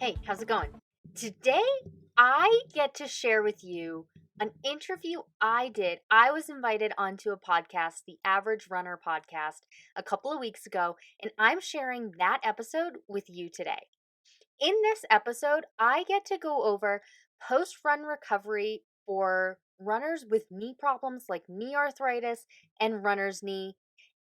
Hey, how's it going? Today, I get to share with you an interview I did. I was invited onto a podcast, the Average Runner podcast, a couple of weeks ago, and I'm sharing that episode with you today. In this episode, I get to go over post-run recovery for runners with knee problems like knee arthritis and runner's knee,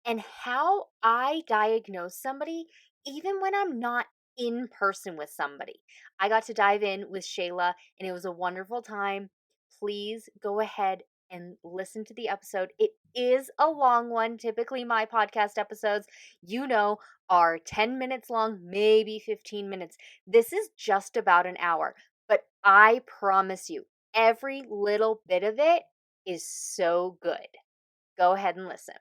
and how I diagnose somebody even when I'm not in person with somebody. I got to dive in with Shayla and it was a wonderful time. Please go ahead and listen to the episode. It is a long one. Typically, my podcast episodes, are 10 minutes long, maybe 15 minutes. This is just about an hour, but I promise you, every little bit of it is so good. Go ahead and listen.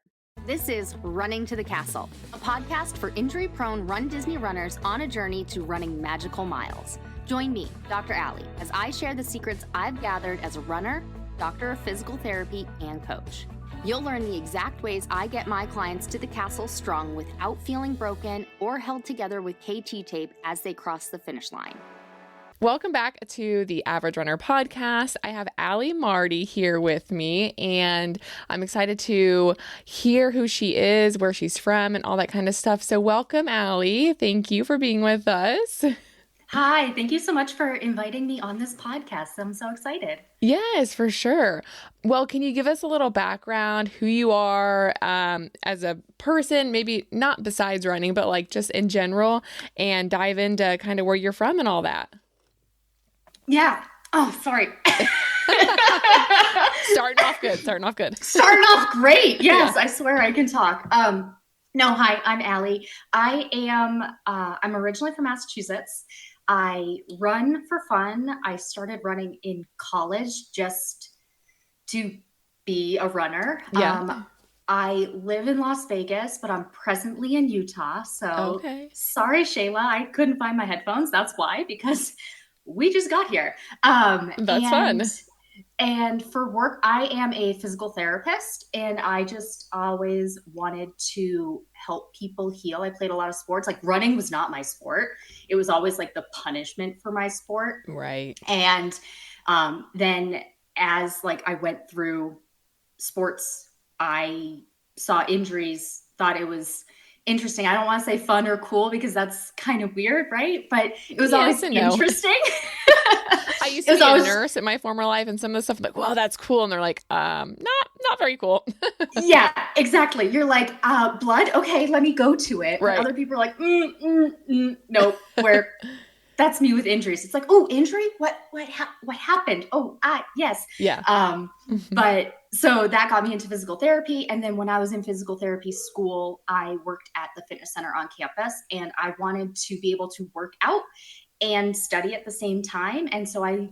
This is Running to the Castle, a podcast for injury-prone RunDisney runners on a journey to running magical miles. Join me, Dr. Allie, as I share the secrets I've gathered as a runner, doctor of physical therapy, and coach. You'll learn the exact ways I get my clients to the castle strong without feeling broken or held together with KT tape as they cross the finish line. Welcome back to the Average Runner podcast. I have Allie Marty here with me, and I'm excited to hear who she is, where she's from, and all that kind of stuff. So welcome, Allie. Thank you for being with us. Hi, thank you so much for inviting me on this podcast. I'm so excited. Yes, for sure. Well, can you give us a little background, who you are as a person, maybe not besides running, but like just in general, and dive into kind of where you're from and all that? Yeah. Oh, sorry. Starting off good. Starting off great. Yes, yeah. I swear I can talk. Hi, I'm Allie. I'm originally from Massachusetts. I run for fun. I started running in college just to be a runner. Yeah. I live in Las Vegas, but I'm presently in Utah. So Sorry, Shayla, I couldn't find my headphones. That's why, because we just got here. That's fun. And for work, I am a physical therapist, and I just always wanted to help people heal. I played a lot of sports. Like running was not my sport. It was always like the punishment for my sport. Right. And then as like I went through sports, I saw injuries, thought it was interesting. I don't want to say fun or cool because that's kind of weird, right? But it was always interesting. I used to be a nurse in my former life, and some of the stuff I'm like, well, that's cool. And they're like, not very cool. Yeah, exactly. You're like, blood? Okay, let me go to it. Right. But other people are like, nope, where that's me with injuries. It's like, oh, injury? What happened? Oh, yes. Yeah. But so that got me into physical therapy. And then when I was in physical therapy school, I worked at the fitness center on campus, and I wanted to be able to work out and study at the same time. And so I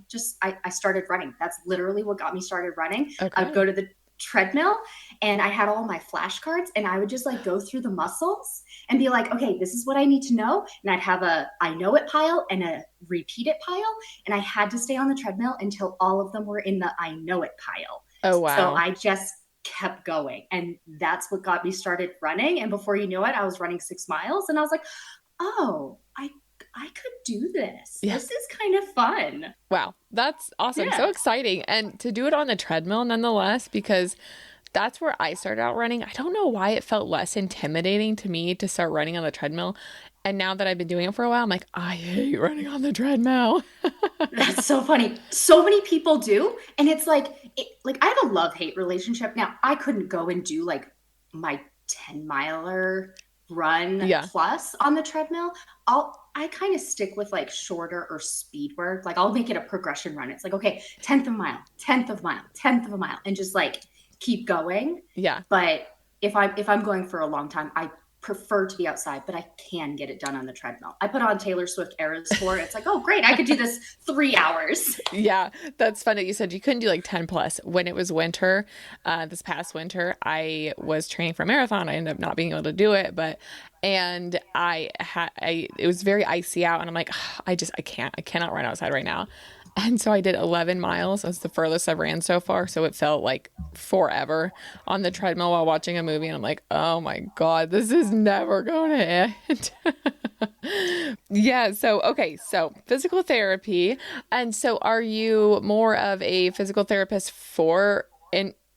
started running. That's literally what got me started running. Okay. I'd go to the treadmill and I had all my flashcards, and I would just like go through the muscles and be like, okay, this is what I need to know. And I'd have a I know it pile and a repeat it pile. And I had to stay on the treadmill until all of them were in the I know it pile. Oh, wow. So I just kept going, and that's what got me started running. And before you know it, I was running 6 miles, and I was like, oh, I could do this. Yeah. This is kind of fun. Wow. That's awesome. Yeah. So exciting. And to do it on the treadmill nonetheless, because that's where I started out running. I don't know why it felt less intimidating to me to start running on the treadmill. And now that I've been doing it for a while, I'm like, I hate running on the treadmill. That's so funny. So many people do. And it's like I have a love-hate relationship. Now, I couldn't go and do like my 10-miler run plus on the treadmill. I kind of stick with like shorter or speed work. Like I'll make it a progression run. It's like, okay, 10th of a mile, 10th of a mile, 10th of a mile, and just like keep going. Yeah. But if I'm going for a long time, I prefer to be outside, but I can get it done on the treadmill. I put on Taylor Swift Eras Tour. It's like, oh, great. I could do this 3 hours. Yeah. That's funny. You said you couldn't do like 10 plus. When it was winter, this past winter, I was training for a marathon. I ended up not being able to do it, and it was very icy out, and I'm like, I cannot run outside right now. And so I did 11 miles. That's the furthest I've ran so far. So it felt like forever on the treadmill while watching a movie. And I'm like, oh my God, this is never going to end. Yeah. So, okay. So physical therapy. And so are you more of a physical therapist for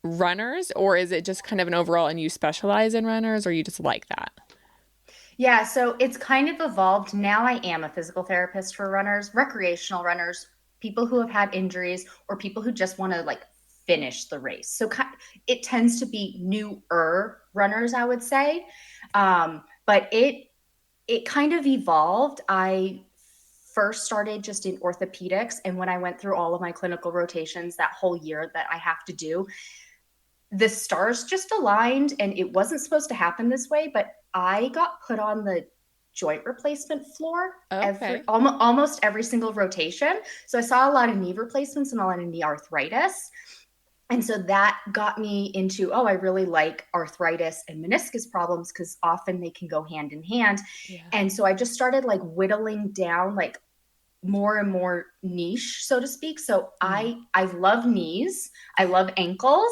runners, or is it just kind of an overall and you specialize in runners, or you just like that? Yeah, so it's kind of evolved. Now I am a physical therapist for runners, recreational runners, people who have had injuries, or people who just want to like finish the race. So it tends to be newer runners, I would say. But it kind of evolved. I first started just in orthopedics, and when I went through all of my clinical rotations that whole year that I have to do, the stars just aligned, and it wasn't supposed to happen this way, but I got put on the joint replacement floor almost every single rotation. So I saw a lot of knee replacements and a lot of knee arthritis. And so that got me into, I really like arthritis and meniscus problems because often they can go hand in hand. Yeah. And so I just started like whittling down like more and more niche, so to speak. So I love knees. I love ankles.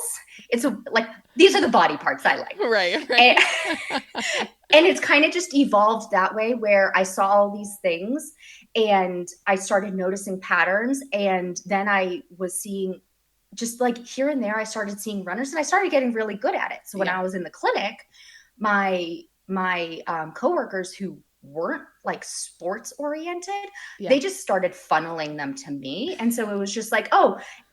It's like, these are the body parts I like. Right. And it's kind of just evolved that way, where I saw all these things and I started noticing patterns. And then I was seeing just like here and there, I started seeing runners and I started getting really good at it. So when I was in the clinic, my coworkers who weren't like sports oriented, they just started funneling them to me. And so it was just like,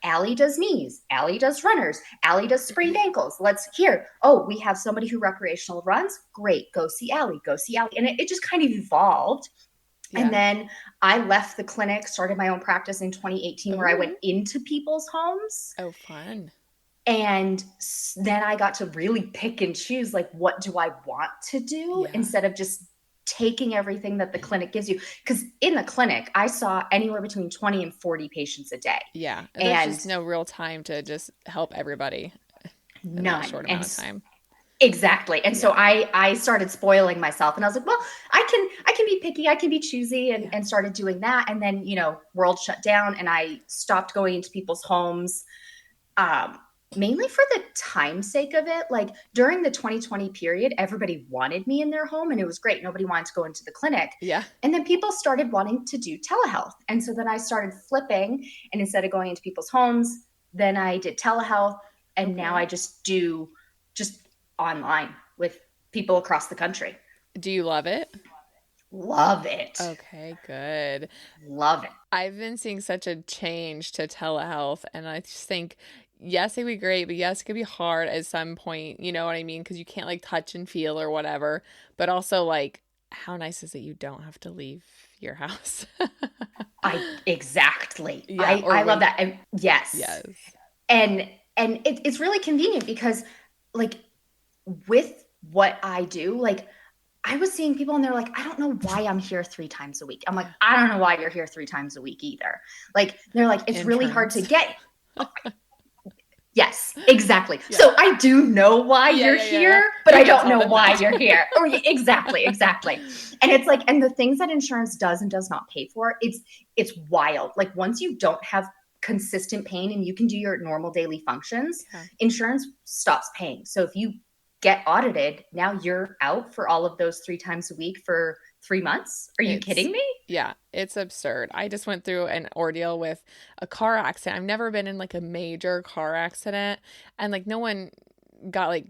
Allie does knees, Allie does runners, Allie does sprained ankles. We have somebody who recreational runs. Great. Go see Allie. And it just kind of evolved. Yeah. And then I left the clinic, started my own practice in 2018, where I went into people's homes. Oh, fun. And then I got to really pick and choose, like, what do I want to do instead of just taking everything that the clinic gives you. Because in the clinic, I saw anywhere between 20 and 40 patients a day. Yeah. There's just no real time to just help everybody in that short amount of time. Exactly. And so I started spoiling myself, and I was like, well, I can be picky, I can be choosy, and started doing that. And then, world shut down and I stopped going into people's homes, mainly for the time's sake of it. Like during the 2020 period, everybody wanted me in their home and it was great. Nobody wanted to go into the clinic. Yeah. And then people started wanting to do telehealth. And so then I started flipping, and instead of going into people's homes, then I did telehealth. And now I just do online with people across the country. Do you love it? Love it. Okay, good. Love it. I've been seeing such a change to telehealth, and I just think, yes, it'd be great, but yes, it could be hard at some point, you know what I mean? Because you can't like touch and feel or whatever, but also like, how nice is it you don't have to leave your house? Exactly. Yeah, I love that. And yes. And it's really convenient because like with what I do, like I was seeing people and they're like, I don't know why I'm here 3 times a week. I'm like, I don't know why you're here 3 times a week either. Like, they're like, it's really hard to get. Yes, exactly. Yeah. So I do know why you're here, but I don't know why you're here. Or exactly. And it's like, and the things that insurance does and does not pay for, it's wild. Like once you don't have consistent pain and you can do your normal daily functions, insurance stops paying. So if you get audited, now you're out for all of those 3 times a week for 3 months. Are you kidding me? Yeah, it's absurd. I just went through an ordeal with a car accident. I've never been in like a major car accident, and like no one got like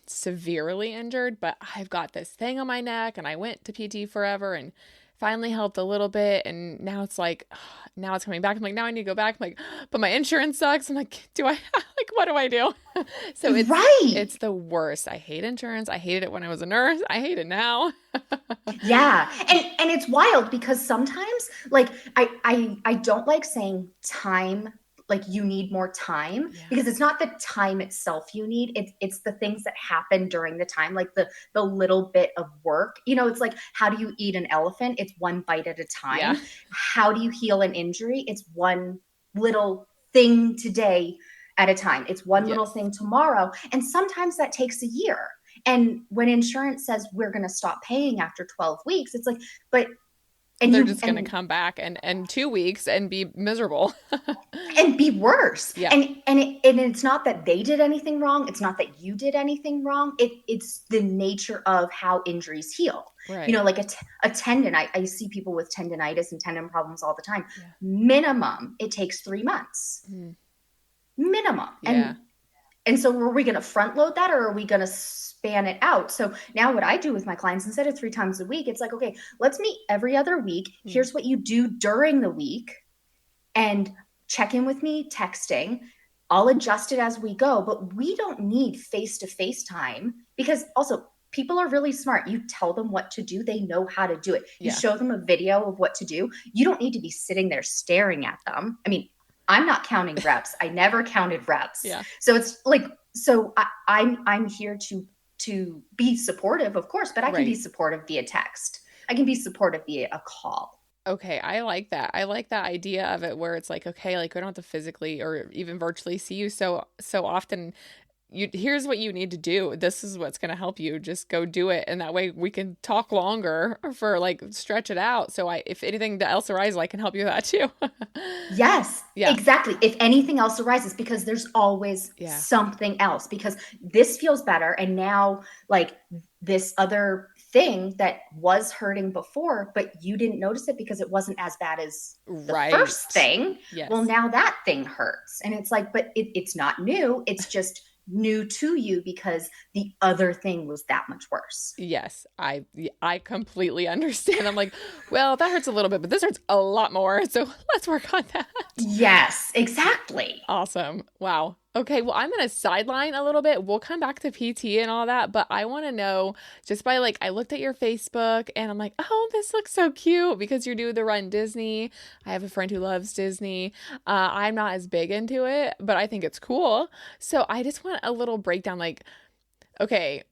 severely injured, but I've got this thing on my neck and I went to PT forever and finally helped a little bit, and now it's like, now it's coming back. I'm like, now I need to go back. I'm like, but my insurance sucks. I'm like, what do I do? So it's the worst. I hate insurance. I hated it when I was a nurse. I hate it now. Yeah. And it's wild because sometimes like I don't like saying time, like you need more time, because it's not the time itself you need. It's the things that happen during the time, like the little bit of work. It's like, how do you eat an elephant? It's one bite at a time. Yeah. How do you heal an injury? It's one little thing today at a time. It's one little thing tomorrow. And sometimes that takes a year. And when insurance says we're going to stop paying after 12 weeks, it's like, but And they're just going to come back and 2 weeks and be miserable and be worse. Yeah. And it's not that they did anything wrong. It's not that you did anything wrong. It's the nature of how injuries heal. Right. You know, like a tendon. I see people with tendonitis and tendon problems all the time. Yeah. Minimum, it takes 3 months. Minimum. Yeah. And so are we going to front load that, or are we going to span it out? So now what I do with my clients, instead of 3 times a week, it's like, okay, let's meet every other week. Here's what you do during the week, and check in with me texting. I'll adjust it as we go, but we don't need face-to-face time, because also people are really smart. You tell them what to do. They know how to do it. You show them a video of what to do. You don't need to be sitting there staring at them. I mean, I'm not counting reps. I never counted reps. Yeah. So it's like, so I'm here to be supportive, of course, but I can be supportive via text. I can be supportive via a call. Okay. I like that. I like that idea of it, where it's like, okay, like we don't have to physically or even virtually see you so often. Here's what you need to do. This is what's going to help you. Just go do it. And that way we can talk longer, for like stretch it out. So if anything else arises, I can help you with that too. Yes, exactly. If anything else arises, because there's always something else, because this feels better. And now like this other thing that was hurting before, but you didn't notice it because it wasn't as bad as the first thing. Yes. Well, now that thing hurts. And it's like, but it's not new. It's just new to you because the other thing was that much worse. Yes, I completely understand. I'm like, well, that hurts a little bit, but this hurts a lot more. So let's work on that. Yes, exactly. Awesome. Wow. Okay, well, I'm going to sideline a little bit. We'll come back to PT and all that, but I want to know, just by like, I looked at your Facebook and I'm like, oh, this looks so cute, because you're doing the RunDisney. I have a friend who loves Disney. I'm not as big into it, but I think it's cool. So I just want a little breakdown, like, okay,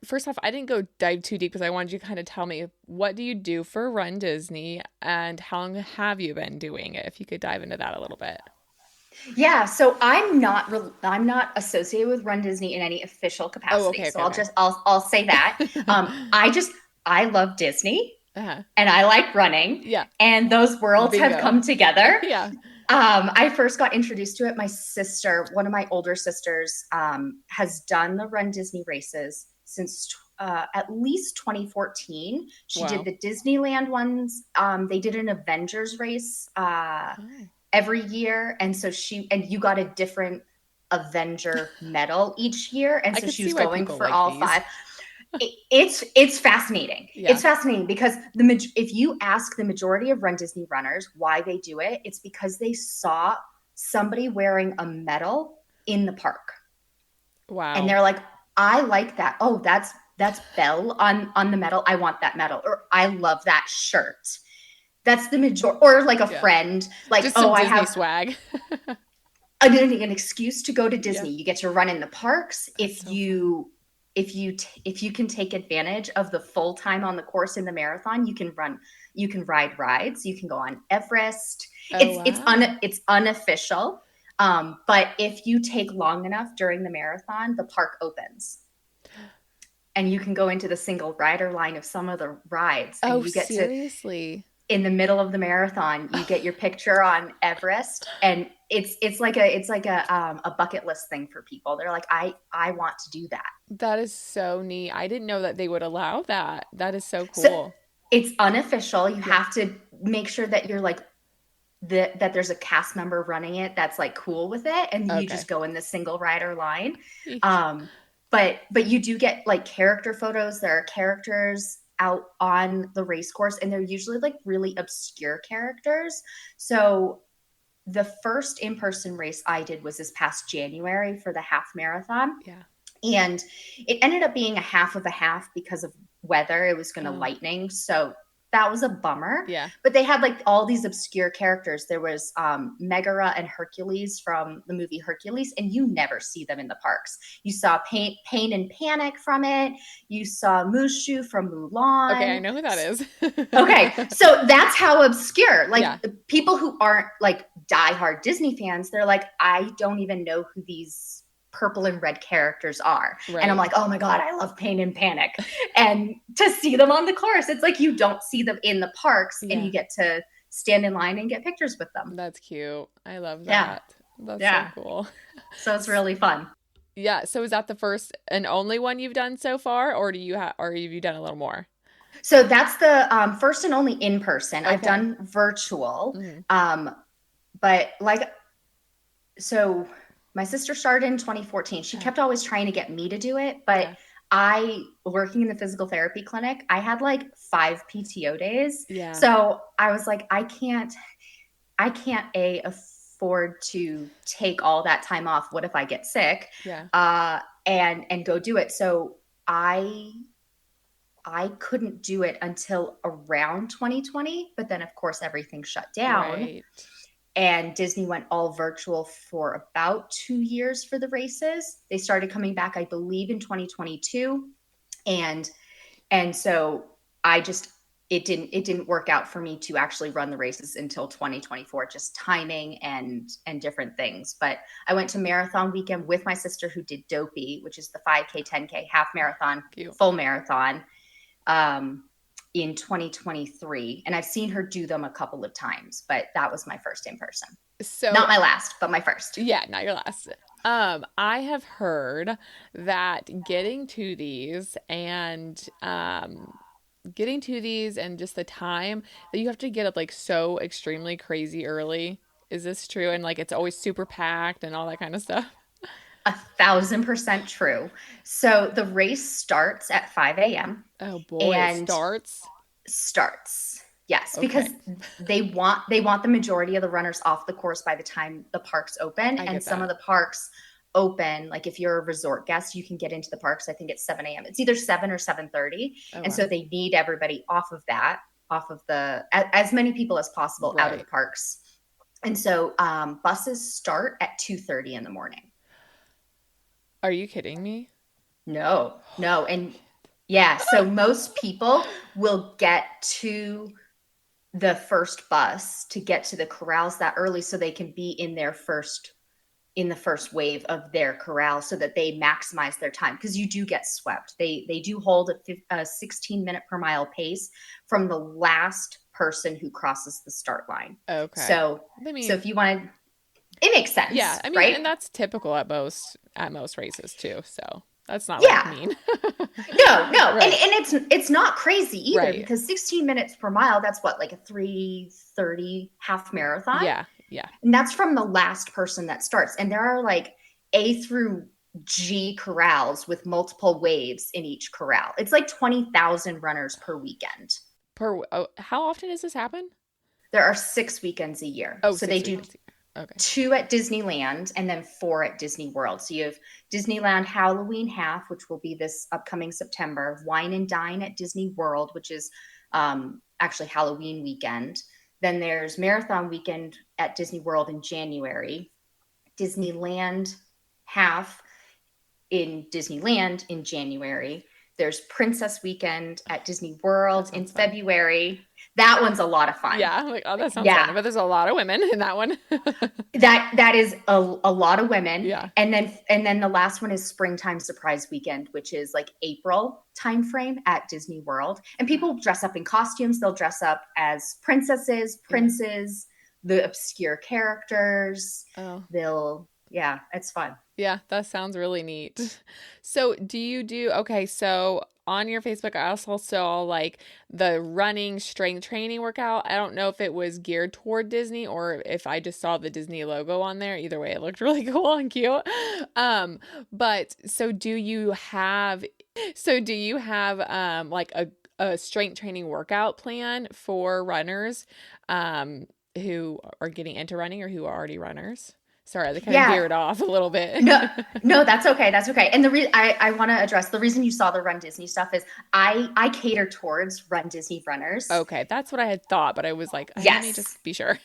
first off, I didn't go dive too deep because I wanted you to kind of tell me, what do you do for RunDisney and how long have you been doing it? If you could dive into that a little bit. Yeah, so I'm not associated with RunDisney in any official capacity. Oh, okay, so I'll say that. I love Disney, and I like running. Yeah, and those worlds have come together. Yeah. I first got introduced to it. My sister, one of my older sisters, has done the RunDisney races since at least 2014. She did the Disneyland ones. They did an Avengers race every year, and so you got a different Avenger medal each year, and so she was going for all 5. It's fascinating. Yeah. It's fascinating because if you ask the majority of RunDisney runners why they do it, it's because they saw somebody wearing a medal in the park. Wow. And they're like, I like that. Oh, that's Belle on the medal. I want that medal. Or I love that shirt. That's the majority. Or like a friend, like, just some Disney swag. an excuse to go to Disney. You get to run in the parks. If you can take advantage of the full time on the course in the marathon, you can ride rides. You can go on Everest. It's unofficial. But if you take long enough during the marathon, the park opens. And you can go into the single rider line of some of the rides. And you get seriously? In the middle of the marathon, you get your picture on Everest, and it's like a bucket list thing for people. They're like, I want to do that. That is so neat. I didn't know that they would allow that. That is so cool. So it's unofficial. You have to make sure that you're like that there's a cast member running it that's like cool with it, and you just go in the single rider line. But you do get like character photos. There are characters out on the race course, and they're usually like really obscure characters. So the first in-person race I did was this past January for the half marathon. Yeah. And it ended up being a half of a half because of weather. It was going to lightning. So that was a bummer. Yeah. But they had like all these obscure characters. There was Megara and Hercules from the movie Hercules, and you never see them in the parks. You saw Pain and Panic from it. You saw Mushu from Mulan. Okay, I know who that is. Okay, so that's how obscure. Like the people who aren't like diehard Disney fans, they're like, I don't even know who these purple and red characters are. Right. And I'm like, oh my God, I love Pain and Panic. And to see them on the course, it's like you don't see them in the parks and you get to stand in line and get pictures with them. That's cute. I love that. That's so cool. So it's really fun. Yeah. So is that the first and only one you've done so far, or have you done a little more? So that's the first and only in person. Okay. I've done virtual. But so my sister started in 2014. She kept always trying to get me to do it, but I, working in the physical therapy clinic, I had like 5 PTO days. Yeah. So I was like, I can't afford to take all that time off. What if I get sick? Yeah. And go do it. So I couldn't do it until around 2020, but then of course everything shut down. Right. And Disney went all virtual for about 2 years for the races. They started coming back, I believe, in 2022. And so it didn't work out for me to actually run the races until 2024, just timing and different things. But I went to marathon weekend with my sister who did Dopey, which is the 5K, 10K, half marathon, full marathon, in 2023. And I've seen her do them a couple of times, but that was my first in person. So not my last, but my first. Yeah, not your last. I have heard that getting to these and just the time that you have to get up like so extremely crazy early. Is this true? And like it's always super packed and all that kind of stuff. 1,000% true. So the race starts at 5 a.m. Oh boy, it starts. Yes, okay. Because they want the majority of the runners off the course by the time the parks open. And some of the parks open, like if you're a resort guest, you can get into the parks. I think it's 7 a.m. It's either 7 or 7:30. And so they need everybody off of as many people as possible out of the parks. And so buses start at 2:30 in the morning. Are you kidding me? No. And yeah, so most people will get to the first bus to get to the corrals that early so they can be in the first wave of their corral so that they maximize their time, because you do get swept. They do hold a 16 minute per mile pace from the last person who crosses the start line. Okay. So if you wanted, it makes sense. Yeah, I mean, right? And that's typical at most races too. So that's not mean. No, right. and it's not crazy either, because 16 minutes per mile, that's what, like a 3:30 half marathon. Yeah. And that's from the last person that starts. And there are like A through G corrals with multiple waves in each corral. It's like 20,000 runners per weekend. How often does this happen? There are 6 weekends a year. Oh, so they do 2 at Disneyland and then 4 at Disney World. So you have Disneyland Halloween half, which will be this upcoming September, Wine and Dine at Disney World, which is actually Halloween weekend. Then there's Marathon weekend at Disney World in January, Disneyland half in Disneyland in January. There's Princess weekend at Disney World in February. That one's a lot of fun. Yeah, I'm like, oh, that sounds fun. But there's a lot of women in that one. that is a lot of women. Yeah. And then the last one is Springtime Surprise Weekend, which is like April timeframe at Disney World. And people dress up in costumes. They'll dress up as princesses, princes, the obscure characters. Oh. It's fun. Yeah, that sounds really neat. So so on your Facebook, I also saw like the running strength training workout. I don't know if it was geared toward Disney or if I just saw the Disney logo on there. Either way, it looked really cool and cute. But do you have like a strength training workout plan for runners who are getting into running or who are already runners? Sorry, I kind of veered off a little bit. No, that's okay. That's okay. And I want to address the reason you saw the Run Disney stuff is I cater towards Run Disney runners. Okay, that's what I had thought, but I was like, let me just be sure.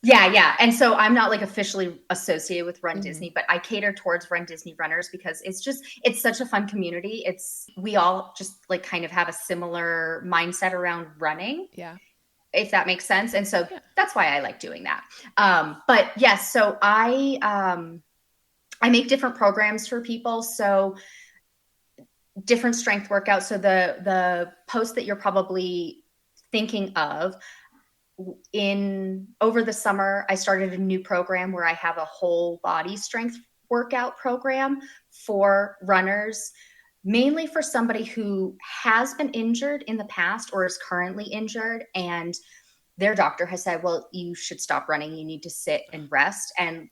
Yeah. And so I'm not like officially associated with Run Disney, but I cater towards Run Disney runners because it's such a fun community. We all just like kind of have a similar mindset around running. Yeah. If that makes sense. And so that's why I like doing that. But yes, so I I make different programs for people. So different strength workouts. So the post that you're probably thinking of, over the summer, I started a new program where I have a whole body strength workout program for runners, mainly for somebody who has been injured in the past or is currently injured, and their doctor has said, well, you should stop running. You need to sit and rest. And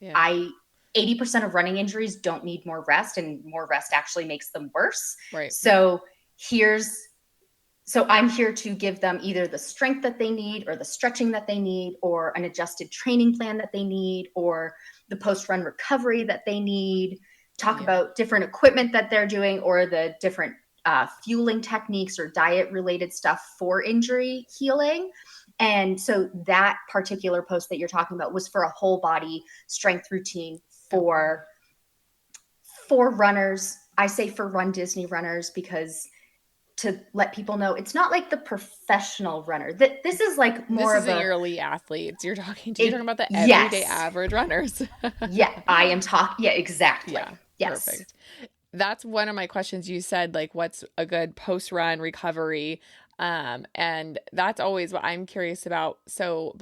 80% of running injuries don't need more rest, and more rest actually makes them worse. Right. So I'm here to give them either the strength that they need or the stretching that they need or an adjusted training plan that they need or the post-run recovery that they need, talk about different equipment that they're doing or the different fueling techniques or diet related stuff for injury healing. And so that particular post that you're talking about was for a whole body strength routine for runners. I say for RunDisney runners because to let people know it's not like the professional runner. This is like more of your elite athletes. You're talking about the everyday average runners. I am talking. Yeah, exactly. Yeah, yes. Perfect. That's one of my questions. You said like, what's a good post-run recovery? And that's always what I'm curious about. So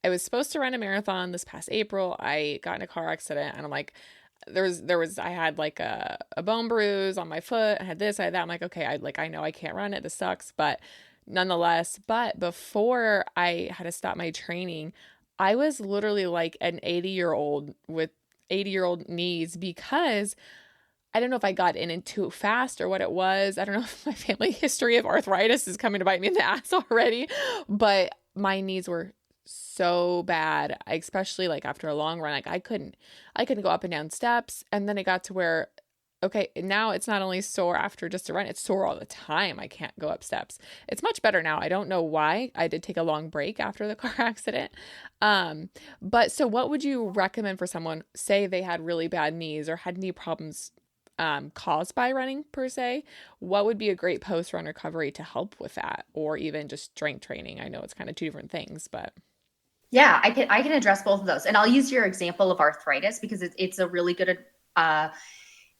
I was supposed to run a marathon this past April. I got in a car accident and I'm like, I had like a bone bruise on my foot. I had this, I had that. I'm like, okay, I know I can't run it. This sucks. But nonetheless, before I had to stop my training, I was literally like an 80-year-old with 80-year-old knees because I don't know if I got in too fast or what it was. I don't know if my family history of arthritis is coming to bite me in the ass already, but my knees were so bad, especially like after a long run. Like I couldn't go up and down steps. And then it got to where, okay, now it's not only sore after just a run, it's sore all the time. I can't go up steps. It's much better now. I don't know why. I did take a long break after the car accident. But so what would you recommend for someone, say they had really bad knees or had knee problems caused by running per se? What would be a great post-run recovery to help with that, or even just strength training? I know it's kind of two different things, but yeah, I can address both of those, and I'll use your example of arthritis because it's a really good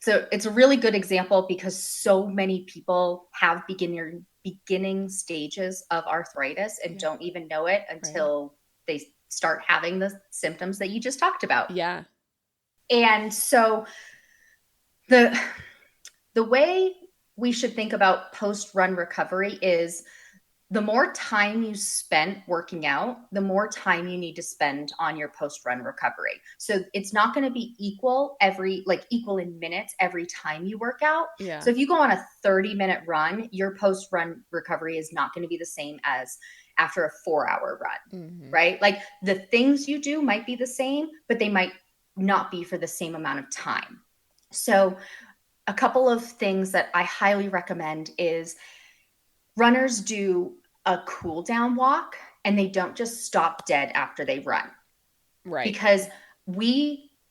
it's a really good example because so many people have beginning stages of arthritis and don't even know it until they start having the symptoms that you just talked about. Yeah. And so the way we should think about post-run recovery is the more time you spend working out, the more time you need to spend on your post-run recovery. So it's not going to be equal in minutes every time you work out. Yeah. So if you go on a 30-minute run, your post-run recovery is not going to be the same as after a 4-hour run, right? Like the things you do might be the same, but they might not be for the same amount of time. So a couple of things that I highly recommend is runners do a cool down walk and they don't just stop dead after they run. Right. Because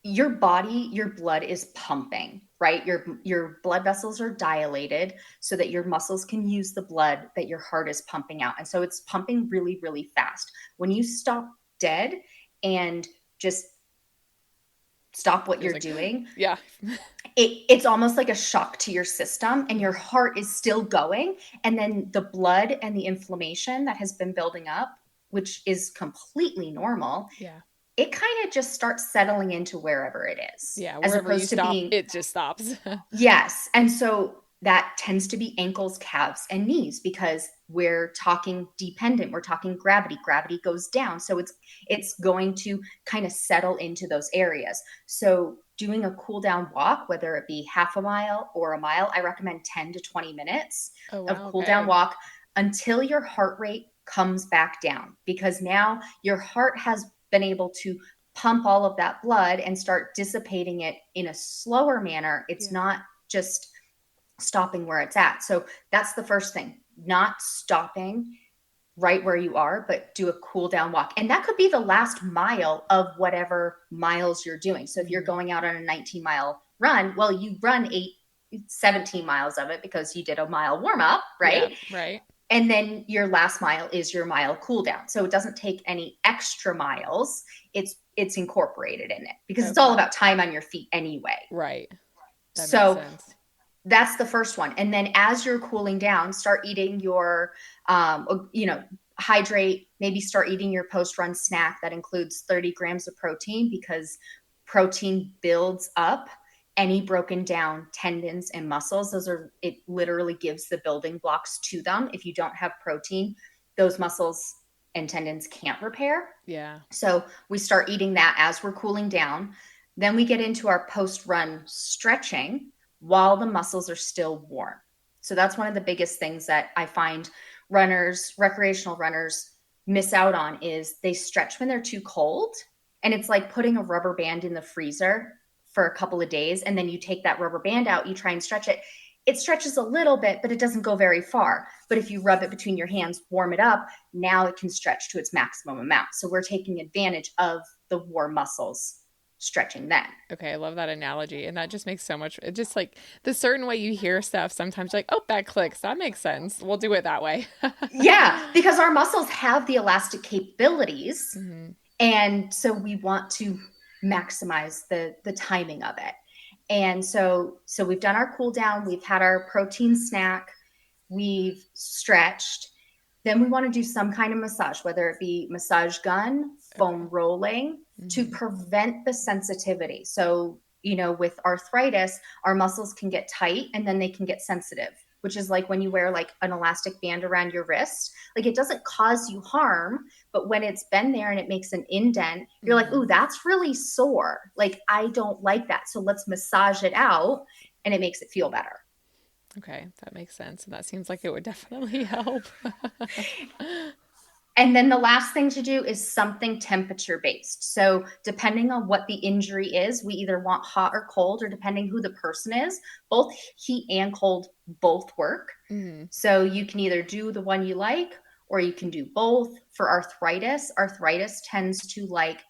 your body, your blood is pumping, right? Your blood vessels are dilated so that your muscles can use the blood that your heart is pumping out. And so it's pumping really, really fast. When you stop dead and just stop what you're doing. Yeah. It's almost like a shock to your system and your heart is still going. And then the blood and the inflammation that has been building up, which is completely normal. Yeah. It kind of just starts settling into wherever it is. Yeah. Wherever you stop, it just stops. Yes. And so that tends to be ankles, calves, and knees because we're talking dependent. We're talking gravity. Gravity goes down. So it's going to kind of settle into those areas. So doing a cool down walk, whether it be half a mile or a mile, I recommend 10 to 20 minutes of cool down walk until your heart rate comes back down, because now your heart has been able to pump all of that blood and start dissipating it in a slower manner. It's not just stopping where it's at. So that's the first thing, not stopping right where you are, but do a cool down walk. And that could be the last mile of whatever miles you're doing. So if you're going out on a 19-mile run, well, you run 17 miles of it because you did a mile warm up, right? Yeah, right. And then your last mile is your mile cool down. So it doesn't take any extra miles. It's incorporated in it because it's all about time on your feet anyway. Right. That so makes sense. That's the first one. And then as you're cooling down, start eating your, hydrate, maybe start eating your post-run snack that includes 30 grams of protein, because protein builds up any broken down tendons and muscles. It literally gives the building blocks to them. If you don't have protein, those muscles and tendons can't repair. Yeah. So we start eating that as we're cooling down. Then we get into our post-run stretching while the muscles are still warm. So that's one of the biggest things that I find recreational runners miss out on, is they stretch when they're too cold. And it's like putting a rubber band in the freezer for a couple of days. And then you take that rubber band out, you try and stretch it. It stretches a little bit, but it doesn't go very far. But if you rub it between your hands, warm it up, now it can stretch to its maximum amount. So we're taking advantage of the warm muscles stretching then. Okay, I love that analogy. And that just makes so much, it just like the certain way you hear stuff, sometimes you're like, oh, that clicks. That makes sense. We'll do it that way. Yeah, because our muscles have the elastic capabilities. Mm-hmm. And so we want to maximize the timing of it. And so we've done our cool down, we've had our protein snack, we've stretched. Then we want to do some kind of massage, whether it be massage gun, foam rolling, to prevent the sensitivity. So, with arthritis, our muscles can get tight and then they can get sensitive, which is like when you wear like an elastic band around your wrist. Like, it doesn't cause you harm, but when it's been there and it makes an indent, you're like, ooh, that's really sore. Like, I don't like that. So let's massage it out, and it makes it feel better. Okay, that makes sense. And that seems like it would definitely help. And then the last thing to do is something temperature based. So depending on what the injury is, we either want hot or cold, or depending who the person is, both heat and cold both work. Mm-hmm. So you can either do the one you like, or you can do both. For arthritis tends to like,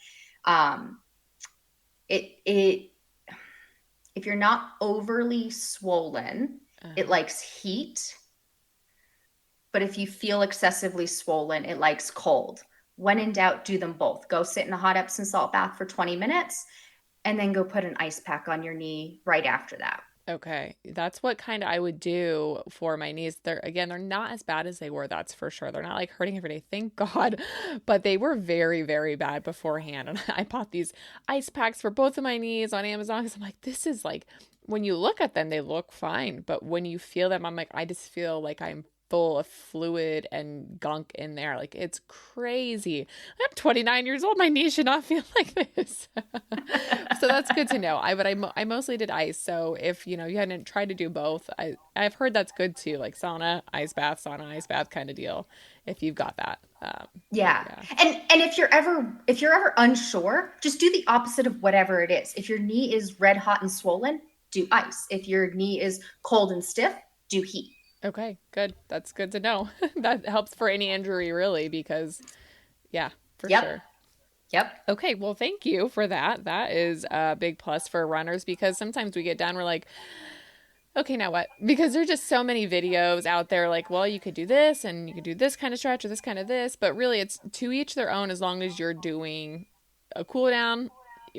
if you're not overly swollen, it likes heat. But if you feel excessively swollen, it likes cold. When in doubt, do them both. Go sit in a hot Epsom salt bath for 20 minutes, and then go put an ice pack on your knee right after that. Okay. That's what kind of I would do for my knees. They're not as bad as they were. That's for sure. They're not like hurting every day. Thank God. But they were very, very bad beforehand. And I bought these ice packs for both of my knees on Amazon, because I'm like, this is like, when you look at them, they look fine. But when you feel them, I'm like, I just feel like I'm full of fluid and gunk in there. Like, it's crazy. I'm 29 years old. My knees should not feel like this. So that's good to know. I mostly did ice. So if, you hadn't tried to do both, I've heard that's good too. Like sauna, ice bath kind of deal. If you've got that. Yeah. And if you're ever unsure, just do the opposite of whatever it is. If your knee is red hot and swollen, do ice. If your knee is cold and stiff, do heat. Okay, good. That's good to know. That helps for any injury, really, because, yeah, for sure. Yep. Okay, well, thank you for that. That is a big plus for runners, because sometimes we get done, we're like, okay, now what? Because there's just so many videos out there like, well, you could do this, and you could do this kind of stretch or this kind of this, but really it's to each their own, as long as you're doing a cool down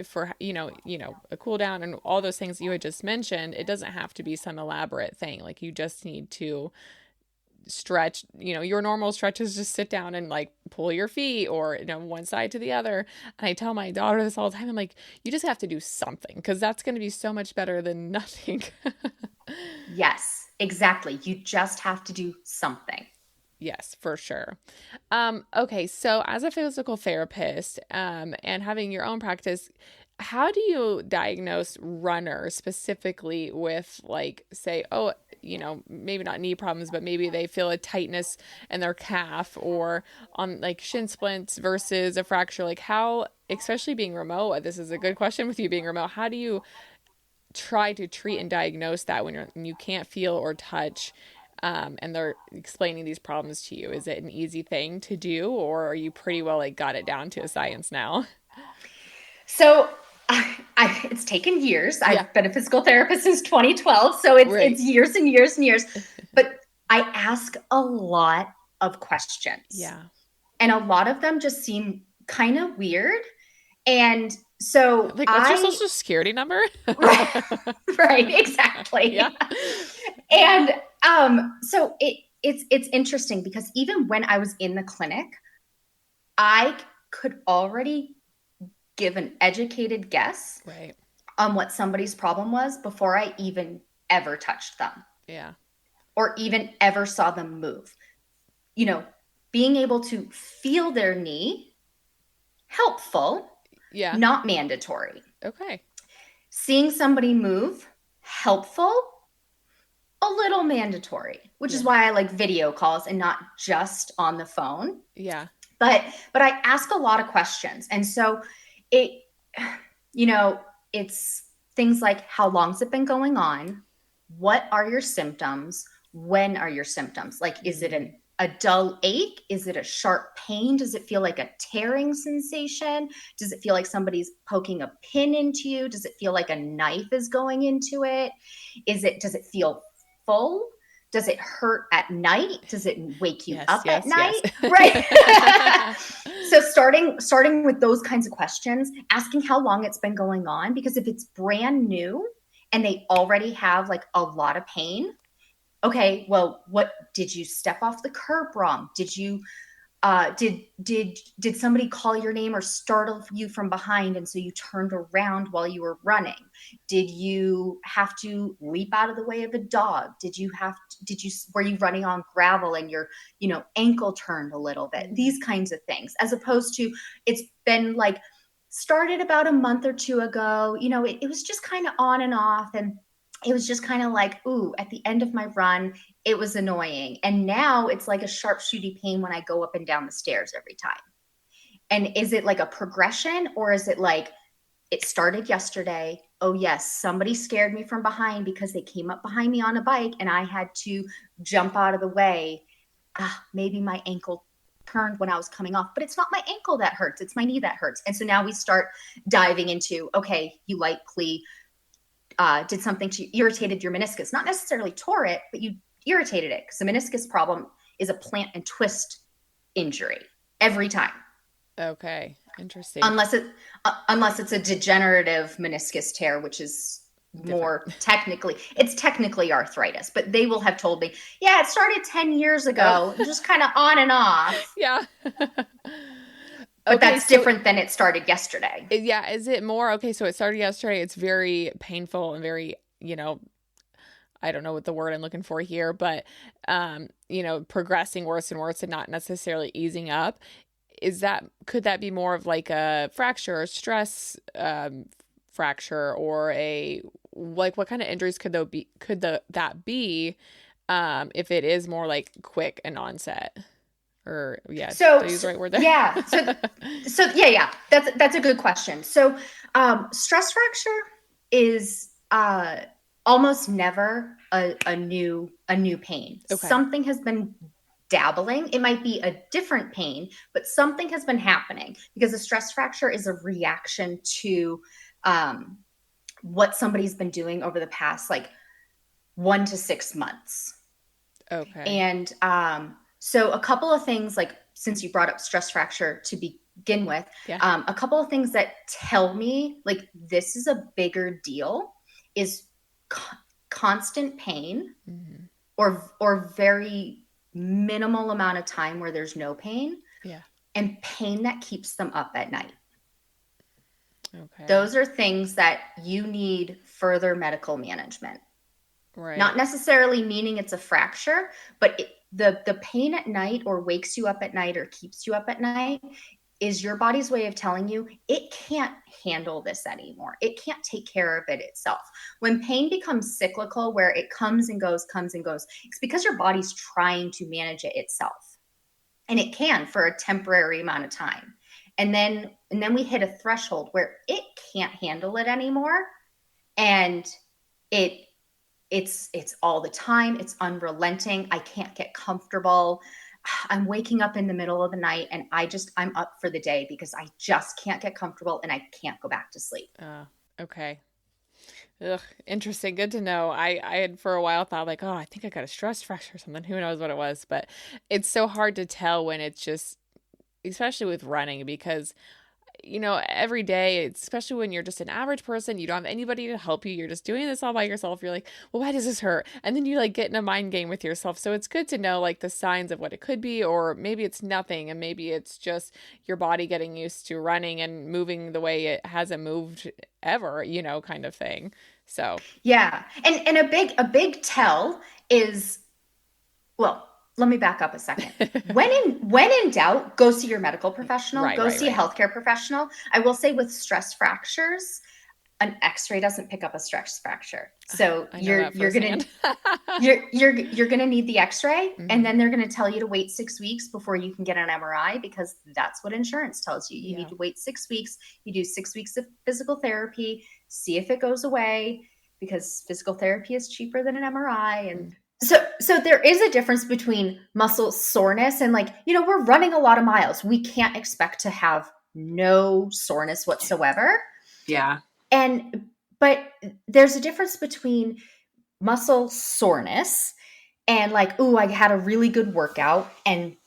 for, a cool down and all those things you had just mentioned. It doesn't have to be some elaborate thing. Like, you just need to stretch, your normal stretch is just sit down and like pull your feet, or, one side to the other. And I tell my daughter this all the time. I'm like, you just have to do something, because that's going to be so much better than nothing. Yes, exactly. You just have to do something. Yes, for sure. Okay, so as a physical therapist, and having your own practice, how do you diagnose runners specifically with, like, say, maybe not knee problems, but maybe they feel a tightness in their calf, or on like shin splints versus a fracture? Like, how, especially being remote, this is a good question with you being remote, how do you try to treat and diagnose that when you can't feel or touch, and they're explaining these problems to you? Is it an easy thing to do, or are you pretty well like got it down to a science now? So it's taken years. I've been a physical therapist since 2012. So it's years and years and years. But I ask a lot of questions. Yeah. And a lot of them just seem kind of weird. And so like, what's your social security number? right, exactly. Yeah. And so it's interesting because even when I was in the clinic, I could already give an educated guess right. on what somebody's problem was before I even ever touched them. Yeah. Or even ever saw them move. You know, being able to feel their knee, helpful, yeah, not mandatory. Okay. Seeing somebody move, helpful, a little mandatory, which is why I like video calls and not just on the phone. Yeah. But I ask a lot of questions. And so it, you know, it's things like, how long's it been going on? What are your symptoms? When are your symptoms? Like, is it a dull ache? Is it a sharp pain? Does it feel like a tearing sensation? Does it feel like somebody's poking a pin into you? Does it feel like a knife is going into it? Does it feel full? Does it hurt at night? Does it wake you up at night? Right. So starting with those kinds of questions, asking how long it's been going on, because if it's brand new and they already have like a lot of pain, okay, well, what did you step off the curb wrong? Did you did somebody call your name or startle you from behind and so you turned around while you were running? Did you have to leap out of the way of a dog? Were you running on gravel and your ankle turned a little bit? These kinds of things, as opposed to it's been like started about a month or two ago. It was just kind of on and off, and it was just kind of like, ooh, at the end of my run, it was annoying. And now it's like a sharp shooty pain when I go up and down the stairs every time. And is it like a progression, or is it like it started yesterday? Oh yes, somebody scared me from behind because they came up behind me on a bike and I had to jump out of the way. Maybe my ankle turned when I was coming off, but it's not my ankle that hurts. It's my knee that hurts. And so now we start diving into, okay, you likely did something to irritated your meniscus, not necessarily tore it, but you irritated it, because the meniscus problem is a plant and twist injury every time. Okay, interesting. Unless it's a degenerative meniscus tear, which is more technically arthritis, but they will have told me, yeah, it started 10 years ago, just kind of on and off. Yeah. But that's different than it started yesterday. Yeah. Is it more, okay, so it started yesterday. It's very painful and very, I don't know what the word I'm looking for here, but, progressing worse and worse and not necessarily easing up. Could that be more of like a fracture or stress fracture, or what kind of injuries could that be if it is more like quick and onset? Or so did I use the right word there? Yeah. So yeah. That's a good question. So stress fracture is almost never a new pain. Okay. Something has been dabbling. It might be a different pain, but something has been happening, because a stress fracture is a reaction to what somebody's been doing over the past like 1 to 6 months. Okay. And so a couple of things, like, since you brought up stress fracture to begin with, a couple of things that tell me like this is a bigger deal is constant pain, mm-hmm. or very minimal amount of time where there's no pain, and pain that keeps them up at night. Okay. Those are things that you need further medical management. Right. Not necessarily meaning it's a fracture, but the pain at night, or wakes you up at night, or keeps you up at night, is your body's way of telling you it can't handle this anymore. It can't take care of it itself. When pain becomes cyclical, where it comes and goes, it's because your body's trying to manage it itself. And it can for a temporary amount of time. And then we hit a threshold where it can't handle it anymore. And it's all the time. It's unrelenting. I can't get comfortable. I'm waking up in the middle of the night and I'm up for the day because I just can't get comfortable and I can't go back to sleep. Okay. Ugh, interesting. Good to know. I had for a while thought like, oh, I think I got a stress fracture or something. Who knows what it was? But it's so hard to tell when it's just, especially with running, because every day, especially when you're just an average person, you don't have anybody to help you. You're just doing this all by yourself. You're like, well, why does this hurt? And then you like get in a mind game with yourself. So it's good to know like the signs of what it could be, or maybe it's nothing. And maybe it's just your body getting used to running and moving the way it hasn't moved ever, kind of thing. So, yeah. And a big tell is, well, let me back up a second. When in doubt, go see your medical professional. Go see a healthcare professional. I will say with stress fractures, an X-ray doesn't pick up a stress fracture. So you're gonna need the X-ray, and then they're gonna tell you to wait 6 weeks before you can get an MRI, because that's what insurance tells you. You need to wait 6 weeks. You do 6 weeks of physical therapy, see if it goes away, because physical therapy is cheaper than an MRI. And so there is a difference between muscle soreness and we're running a lot of miles. We can't expect to have no soreness whatsoever. Yeah. But there's a difference between muscle soreness and I had a really good workout, and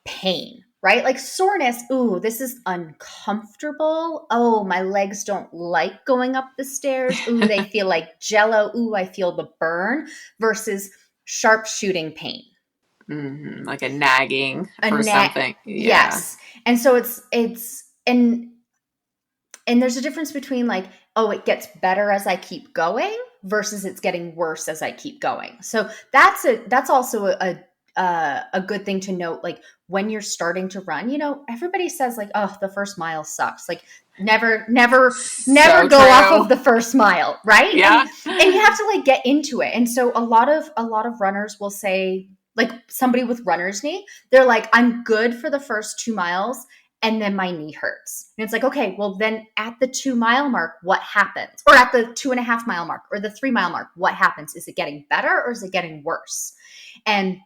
pain, right? Like soreness, this is uncomfortable. Oh, my legs don't like going up the stairs. They feel like jello. I feel the burn, versus sharp shooting pain. Mm-hmm. Like a nagging or something. Yeah. Yes. And so and there's a difference between it gets better as I keep going versus it's getting worse as I keep going. So that's also a good thing to note. When you're starting to run, everybody says the first mile sucks. Never so go off of the first mile, right? Yeah. And you have to get into it. And so a lot of runners will say, somebody with runner's knee, they're like, I'm good for the first 2 miles, and then my knee hurts. And it's okay, well then at the 2 mile mark, what happens? Or at the 2.5 mile mark, or the 3 mile mark, what happens? Is it getting better, or is it getting worse? And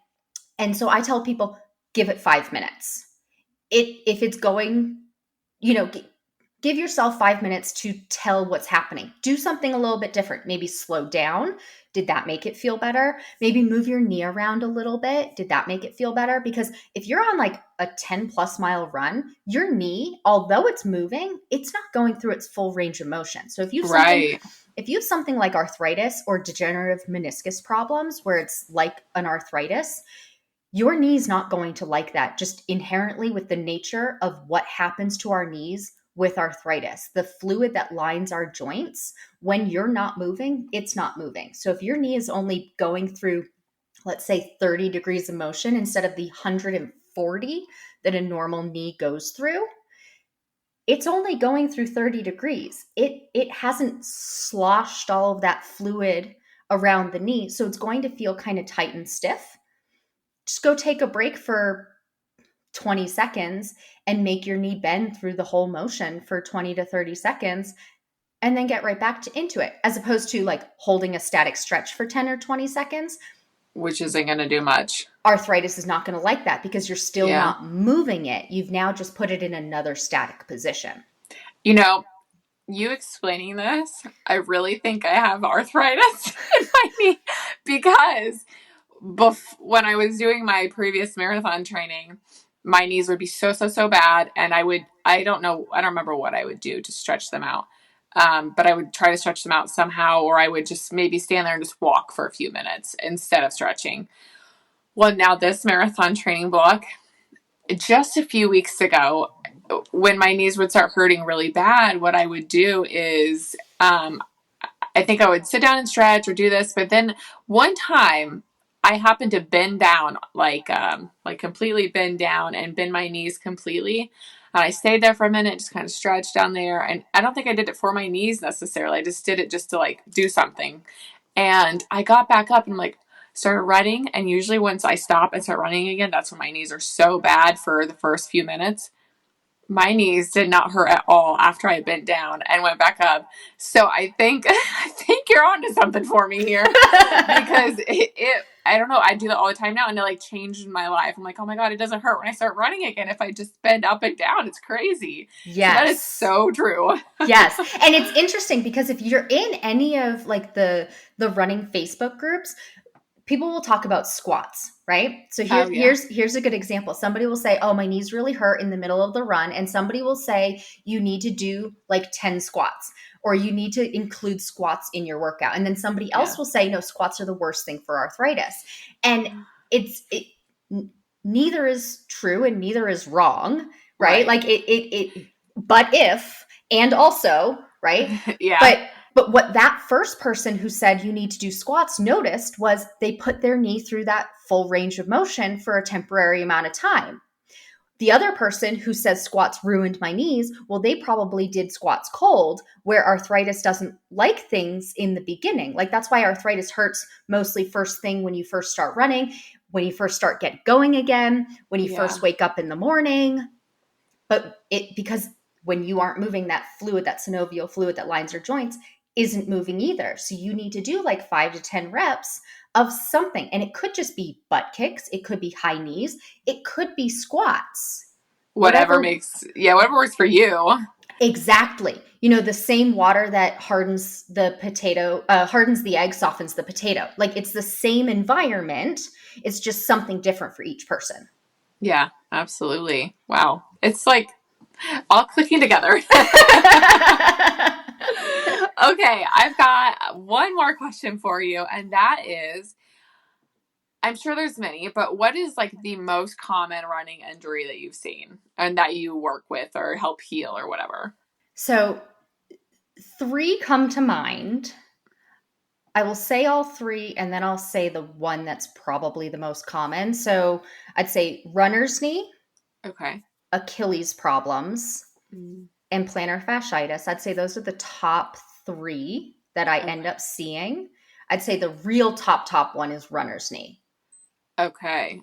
so I tell people, give it 5 minutes. If it's going, give yourself 5 minutes to tell what's happening. Do something a little bit different. Maybe slow down. Did that make it feel better? Maybe move your knee around a little bit. Did that make it feel better? Because if you're on a 10+ mile run, your knee, although it's moving, it's not going through its full range of motion. So if you have something like arthritis or degenerative meniscus problems, where it's like an arthritis, your knee's not going to like that, just inherently with the nature of what happens to our knees with arthritis. The fluid that lines our joints, when you're not moving, it's not moving. So if your knee is only going through, let's say 30 degrees of motion instead of the 140 that a normal knee goes through, it's only going through 30 degrees. It hasn't sloshed all of that fluid around the knee. So it's going to feel kind of tight and stiff. Just go take a break for 20 seconds and make your knee bend through the whole motion for 20 to 30 seconds, and then get right back into it, as opposed to holding a static stretch for 10 or 20 seconds, which isn't going to do much. Arthritis is not going to like that, because you're still not moving it. You've now just put it in another static position. You explaining this, I really think I have arthritis in my knee, because when I was doing my previous marathon training, my knees would be so bad. And I don't remember what I would do to stretch them out. But I would try to stretch them out somehow, or I would just maybe stand there and just walk for a few minutes instead of stretching. Well, now this marathon training block, just a few weeks ago, when my knees would start hurting really bad, what I would do is, I think I would sit down and stretch or do this. But then one time I happened to bend down, completely bend down and bend my knees completely. And I stayed there for a minute, just kind of stretched down there. And I don't think I did it for my knees necessarily. I just did it just to do something. And I got back up and started running. And usually once I stop and start running again, that's when my knees are so bad for the first few minutes. My knees did not hurt at all after I bent down and went back up. So I think you're onto something for me here, because I don't know. I do that all the time now, and it like changed my life. I'm like, oh my God, it doesn't hurt when I start running again if I just bend up and down. It's crazy. Yes. So that is so true. Yes. And it's interesting because if you're in any of like the running Facebook groups, people will talk about squats, right? So here's a good example. Somebody will say, oh, my knees really hurt in the middle of the run. And somebody will say, you need to do like 10 squats, or you need to include squats in your workout. And then somebody else will say, no, squats are the worst thing for arthritis. And neither is true and neither is wrong, right? Like but if, and also, right? Yeah. But what that first person who said you need to do squats noticed was they put their knee through that full range of motion for a temporary amount of time. The other person who says squats ruined my knees, well, they probably did squats cold, where arthritis doesn't like things in the beginning. Like that's why arthritis hurts mostly first thing when you first start running, when you first start get going again, when you first wake up in the morning. But because when you aren't moving, that fluid, that synovial fluid that lines your joints isn't moving either. So you need to do like 5 to 10 reps of something. And it could just be butt kicks. It could be high knees. It could be squats. Whatever works for you. Exactly. The same water that hardens the potato, hardens the egg, softens the potato. Like it's the same environment. It's just something different for each person. Yeah, absolutely. Wow. It's like all clicking together. Okay, I've got one more question for you, and that is, I'm sure there's many, but what is like the most common running injury that you've seen and that you work with or help heal or whatever? So 3 come to mind. I will say all 3, and then I'll say the one that's probably the most common. So I'd say runner's knee, okay, Achilles problems, and plantar fasciitis. I'd say those are the top 3 that I end up seeing. I'd say the real top one is runner's knee. Okay.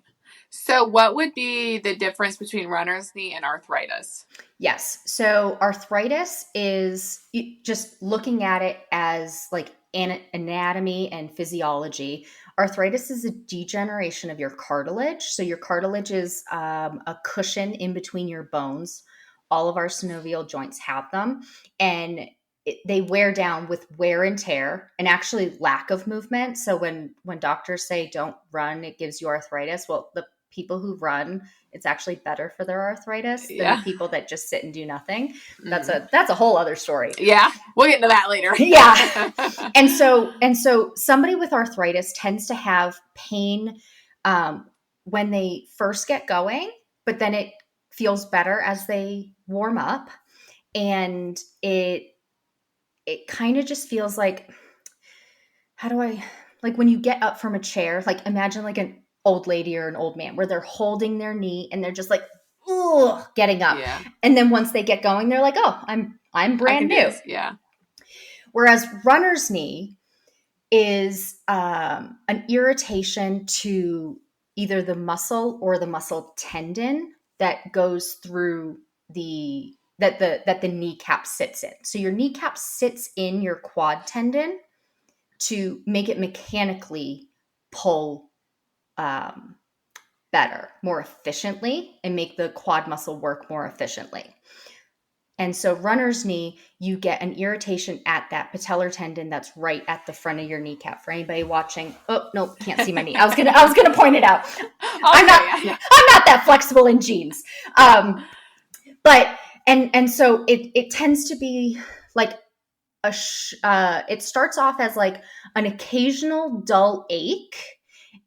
So what would be the difference between runner's knee and arthritis? Yes. So arthritis is just looking at it as like anatomy and physiology. Arthritis is a degeneration of your cartilage. So your cartilage is a cushion in between your bones. All of our synovial joints have them, and they wear down with wear and tear and actually lack of movement. So when doctors say don't run, it gives you arthritis. Well, the people who run, it's actually better for their arthritis than the people that just sit and do nothing. That's a whole other story. Yeah. We'll get into that later. Yeah. And so somebody with arthritis tends to have pain when they first get going, but then it feels better as they warm up. And it kind of just feels like, like when you get up from a chair, like imagine like an old lady or an old man where they're holding their knee and they're just like, ooh, getting up. Yeah. And then once they get going, they're like, oh, I'm brand new. Yeah. Whereas runner's knee is an irritation to either the muscle or the muscle tendon that goes through that the kneecap sits in. So your kneecap sits in your quad tendon to make it mechanically pull better, more efficiently, and make the quad muscle work more efficiently. And so runner's knee, you get an irritation at that patellar tendon that's right at the front of your kneecap. For anybody watching, oh no, can't see my knee. I was gonna point it out. I'm not that flexible in jeans. But and so it tends to be like it starts off as like an occasional dull ache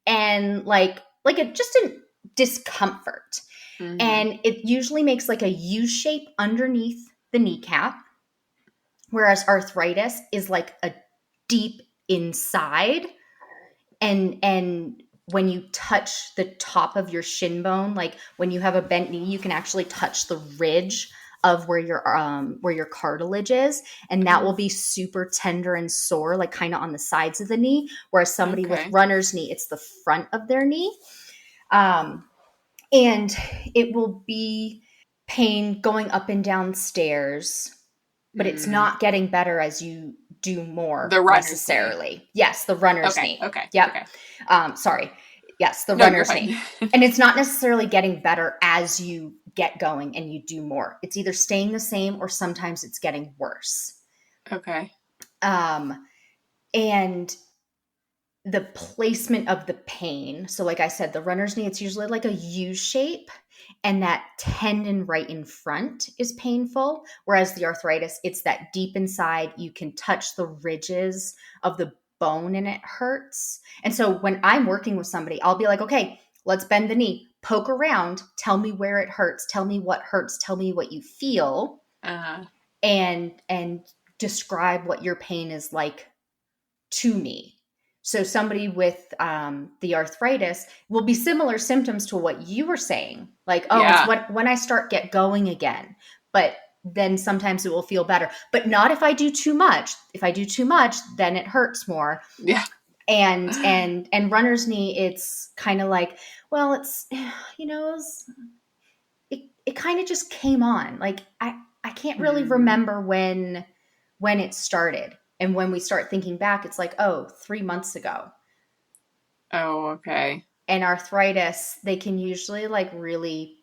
and like just a discomfort. Mm-hmm. And it usually makes like a U shape underneath the kneecap, whereas arthritis is like a deep inside. And when you touch the top of your shin bone, like when you have a bent knee, you can actually touch the ridge of where your cartilage is, and that will be super tender and sore, like kind of on the sides of the knee. Whereas somebody with runner's knee, it's the front of their knee. And it will be pain going up and down stairs, but it's not getting better as you do more the runner's necessarily. Knee. Yes, the runner's knee. Okay. Yep. Okay. Sorry. Yes, the runner's knee. And it's not necessarily getting better as you get going and you do more. It's either staying the same or sometimes it's getting worse. Okay. And the placement of the pain. So like I said, the runner's knee, it's usually like a U shape, and that tendon right in front is painful. Whereas the arthritis, it's that deep inside, you can touch the ridges of the bone and it hurts. And so when I'm working with somebody, I'll be like, okay, let's bend the knee, poke around, tell me where it hurts, tell me what hurts, tell me what you feel, and describe what your pain is like to me. So somebody with the arthritis will be similar symptoms to what you were saying. Like, it's when I get going again. But then sometimes it will feel better. But not if I do too much. If I do too much, then it hurts more. Yeah. And runner's knee, it's kind of like, well, it's, it kind of just came on. Like, I can't really remember when it started. And when we start thinking back, it's like, 3 months ago. Oh, okay. And arthritis, they can usually like really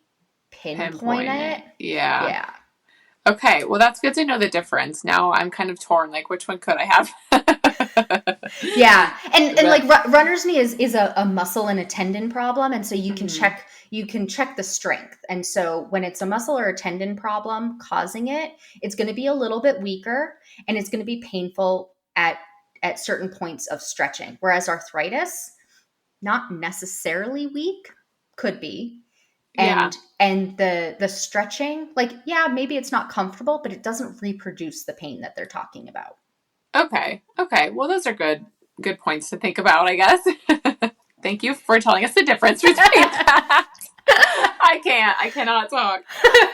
pinpoint it. Yeah. Yeah. Okay. Well, that's good to know the difference. Now I'm kind of torn. Like, which one could I have? Yeah. And like runner's knee is a muscle and a tendon problem. And so you can check the strength. And so when it's a muscle or a tendon problem causing it, it's going to be a little bit weaker and it's going to be painful at certain points of stretching. Whereas arthritis, not necessarily weak, could be. And the stretching, like, maybe it's not comfortable, but it doesn't reproduce the pain that they're talking about. Okay. Well, those are good points to think about, I guess. Thank you for telling us the difference between that. I cannot talk.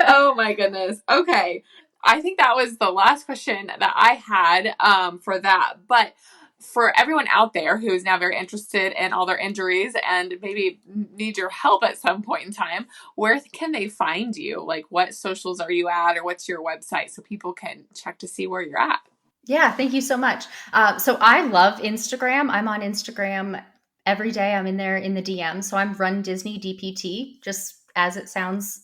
Oh my goodness. Okay. I think that was the last question that I had for that. But for everyone out there who is now very interested in all their injuries and maybe need your help at some point in time, where can they find you? Like, what socials are you at, or what's your website so people can check to see where you're at? Yeah, thank you so much. So I love Instagram. I'm on Instagram every day. I'm in there in the DM. So I'm runDisney DPT, just as it sounds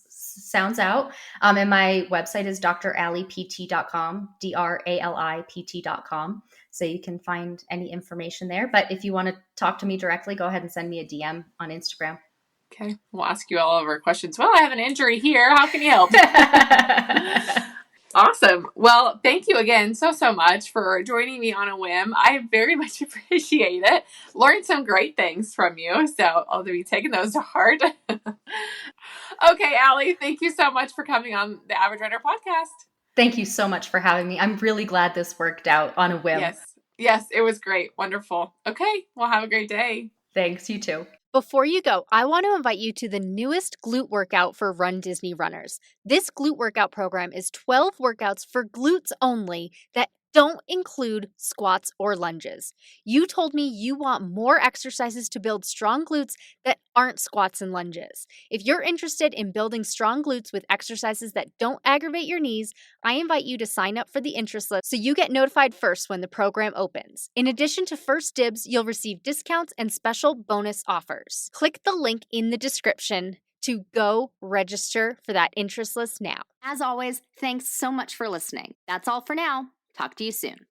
out. And my website is dralipt.com, dralipt.com. So you can find any information there. But if you want to talk to me directly, go ahead and send me a DM on Instagram. Okay. We'll ask you all of our questions. Well, I have an injury here. How can you help? Awesome. Well, thank you again so much for joining me on a whim. I very much appreciate it. Learned some great things from you, so I'll be taking those to heart. Okay, Allie, thank you so much for coming on the Average Runner podcast. Thank you so much for having me. I'm really glad this worked out on a whim. Yes, it was great. Wonderful. Okay, well, have a great day. Thanks, you too. Before you go, I want to invite you to the newest glute workout for RunDisney runners. This glute workout program is 12 workouts for glutes only that don't include squats or lunges. You told me you want more exercises to build strong glutes that aren't squats and lunges. If you're interested in building strong glutes with exercises that don't aggravate your knees, I invite you to sign up for the interest list so you get notified first when the program opens. In addition to first dibs, you'll receive discounts and special bonus offers. Click the link in the description to go register for that interest list now. As always, thanks so much for listening. That's all for now. Talk to you soon.